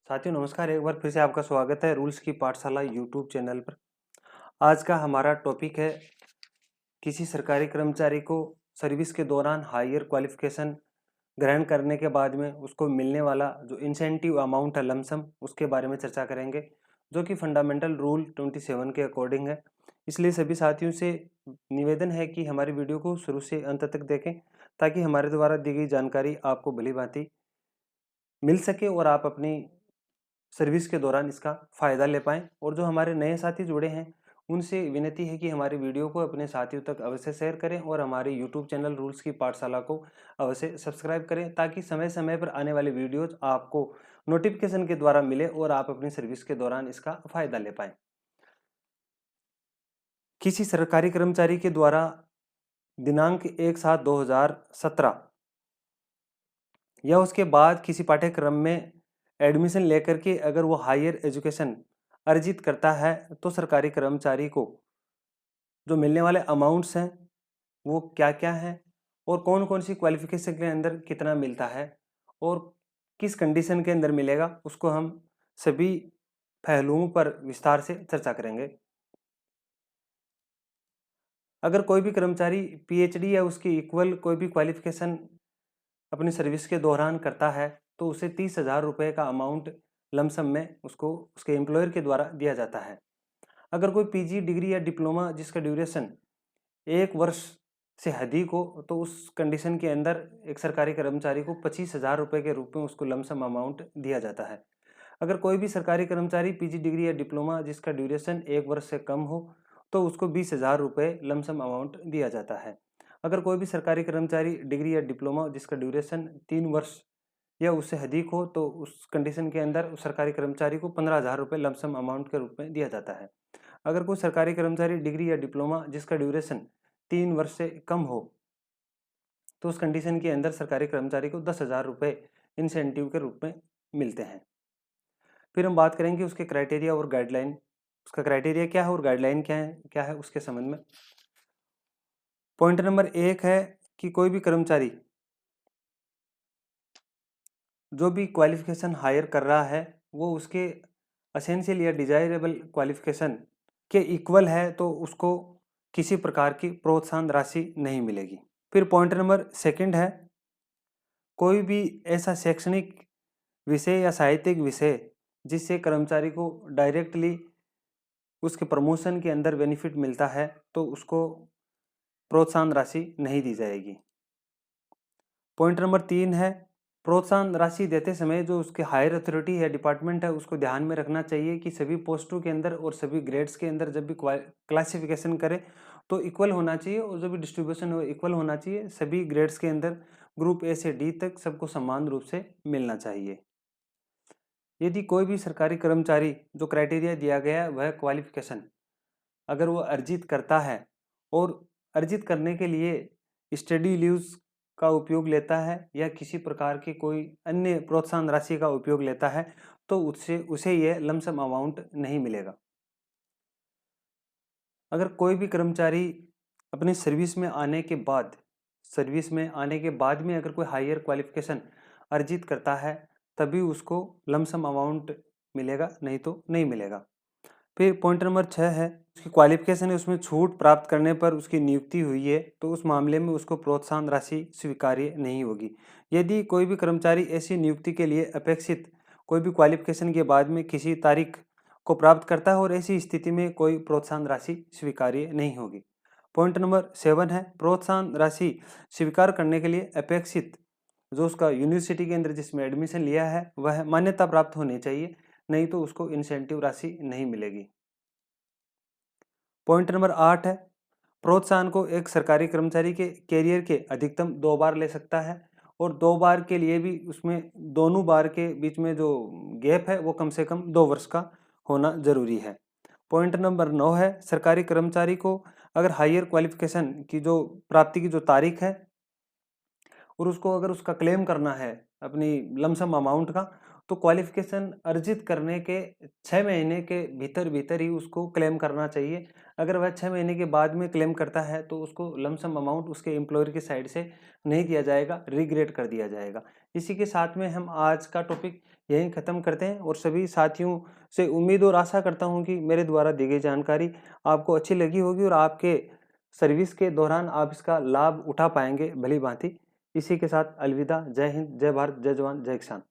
साथियों नमस्कार। एक बार फिर से आपका स्वागत है रूल्स की पाठशाला यूट्यूब चैनल पर। आज का हमारा टॉपिक है किसी सरकारी कर्मचारी को सर्विस के दौरान हायर क्वालिफिकेशन ग्रहण करने के बाद में उसको मिलने वाला जो इंसेंटिव अमाउंट है लमसम उसके बारे में चर्चा करेंगे, जो कि फंडामेंटल रूल 27 के अकॉर्डिंग है। इसलिए सभी साथियों से निवेदन है कि हमारी वीडियो को शुरू से अंत तक देखें ताकि हमारे द्वारा दी गई जानकारी आपको भली भांति मिल सके और आप अपनी सर्विस के दौरान इसका फ़ायदा ले पाएँ। और जो हमारे नए साथी जुड़े हैं उनसे विनती है कि हमारी वीडियो को अपने साथियों तक अवश्य शेयर करें और हमारे यूट्यूब चैनल रूल्स की पाठशाला को अवश्य सब्सक्राइब करें ताकि समय समय पर आने वाले वीडियोज आपको नोटिफिकेशन के द्वारा मिले और आप अपनी सर्विस के दौरान इसका फ़ायदा ले पाएँ। किसी सरकारी कर्मचारी के द्वारा दिनांक 1/7/2017 या उसके बाद किसी पाठ्यक्रम में एडमिशन लेकर के अगर वो हायर एजुकेशन अर्जित करता है तो सरकारी कर्मचारी को जो मिलने वाले अमाउंट्स हैं वो क्या क्या हैं और कौन कौन सी क्वालिफिकेशन के अंदर कितना मिलता है और किस कंडीशन के अंदर मिलेगा, उसको हम सभी पहलुओं पर विस्तार से चर्चा करेंगे। अगर कोई भी कर्मचारी पीएचडी या उसकी इक्वल कोई भी क्वालिफिकेशन अपनी सर्विस के दौरान करता है तो उसे 30,000 रुपये का अमाउंट लमसम में उसको उसके एम्प्लॉयर के द्वारा दिया जाता है। अगर कोई पीजी डिग्री या डिप्लोमा जिसका ड्यूरेशन 1 वर्ष से अधिक हो तो उस कंडीशन के अंदर एक सरकारी कर्मचारी को 25,000 रुपये के रूप में उसको लमसम अमाउंट दिया जाता है। अगर कोई भी सरकारी कर्मचारी पीजी डिग्री या डिप्लोमा जिसका ड्यूरेशन 1 वर्ष से कम हो तो उसको 20,000 रुपये लमसम अमाउंट दिया जाता है। अगर कोई भी सरकारी कर्मचारी डिग्री या डिप्लोमा जिसका ड्यूरेशन 3 वर्ष या उससे अधिक हो तो उस कंडीशन के अंदर उस सरकारी कर्मचारी को 15,000 रुपये लमसम अमाउंट के रूप में दिया जाता है। अगर कोई सरकारी कर्मचारी डिग्री या डिप्लोमा जिसका ड्यूरेशन 3 वर्ष से कम हो तो उस कंडीशन के अंदर सरकारी कर्मचारी को 10,000 रुपये इंसेंटिव के रूप में मिलते हैं। फिर हम बात करेंगे उसके क्राइटेरिया और गाइडलाइन, उसका क्राइटेरिया क्या है और गाइडलाइन क्या है उसके संबंध में। पॉइंट नंबर 1 है कि कोई भी कर्मचारी जो भी क्वालिफिकेशन हायर कर रहा है वो उसके असेंशियल या डिजायरेबल क्वालिफिकेशन के इक्वल है तो उसको किसी प्रकार की प्रोत्साहन राशि नहीं मिलेगी। फिर पॉइंट नंबर 2 है कोई भी ऐसा शैक्षणिक विषय या साहित्यिक विषय जिससे कर्मचारी को डायरेक्टली उसके प्रमोशन के अंदर बेनिफिट मिलता है तो उसको प्रोत्साहन राशि नहीं दी जाएगी। पॉइंट नंबर 3 है प्रोत्साहन राशि देते समय जो उसके हायर अथॉरिटी या डिपार्टमेंट है उसको ध्यान में रखना चाहिए कि सभी पोस्टों के अंदर और सभी ग्रेड्स के अंदर जब भी क्लासिफिकेशन करे तो इक्वल होना चाहिए और जो भी डिस्ट्रीब्यूशन है वो इक्वल होना चाहिए। सभी ग्रेड्स के अंदर ग्रुप ए से डी तक सबको समान रूप से मिलना चाहिए। यदि कोई भी सरकारी कर्मचारी जो क्राइटेरिया दिया गया है वह क्वालिफिकेशन अगर वो अर्जित करता है और अर्जित करने के लिए स्टडी लीव्स का उपयोग लेता है या किसी प्रकार की कोई अन्य प्रोत्साहन राशि का उपयोग लेता है तो उससे उसे यह लमसम अमाउंट नहीं मिलेगा। अगर कोई भी कर्मचारी अपनी सर्विस में आने के बाद में अगर कोई हायर क्वालिफिकेशन अर्जित करता है तभी उसको लमसम अमाउंट मिलेगा, नहीं तो नहीं मिलेगा। फिर पॉइंट नंबर 6 है उसकी क्वालिफिकेशन है उसमें छूट प्राप्त करने पर उसकी नियुक्ति हुई है तो उस मामले में उसको प्रोत्साहन राशि स्वीकार्य नहीं होगी। यदि कोई भी कर्मचारी ऐसी नियुक्ति के लिए अपेक्षित कोई भी क्वालिफिकेशन के बाद में किसी तारीख को प्राप्त करता है और ऐसी स्थिति में कोई प्रोत्साहन राशि स्वीकार्य नहीं होगी। पॉइंट नंबर 7 है प्रोत्साहन राशि स्वीकार करने के लिए अपेक्षित जो उसका यूनिवर्सिटी के अंदर जिसमें एडमिशन लिया है वह मान्यता प्राप्त होनी चाहिए, नहीं तो उसको इंसेंटिव राशि नहीं मिलेगी। पॉइंट नंबर 8 है प्रोत्साहन को एक सरकारी कर्मचारी के कैरियर के अधिकतम 2 बार ले सकता है और 2 बार के लिए भी उसमें दोनों बार के बीच में जो गैप है वो कम से कम 2 वर्ष का होना जरूरी है। पॉइंट नंबर 9 है सरकारी कर्मचारी को अगर हायर क्वालिफिकेशन की जो प्राप्ति की जो तारीख है और उसको अगर उसका क्लेम करना है अपनी लमसम अमाउंट का तो क्वालिफिकेशन अर्जित करने के 6 महीने के भीतर भीतर ही उसको क्लेम करना चाहिए। अगर वह 6 महीने के बाद में क्लेम करता है तो उसको लमसम अमाउंट उसके एम्प्लॉयर की साइड से नहीं दिया जाएगा, रिग्रेट कर दिया जाएगा। इसी के साथ में हम आज का टॉपिक यहीं ख़त्म करते हैं और सभी साथियों से उम्मीद और आशा करता हूं कि मेरे द्वारा दी गई जानकारी आपको अच्छी लगी होगी और आपके सर्विस के दौरान आप इसका लाभ उठा पाएंगे भली भांति। इसी के साथ अलविदा। जय हिंद, जय भारत, जय जवान, जय किसान।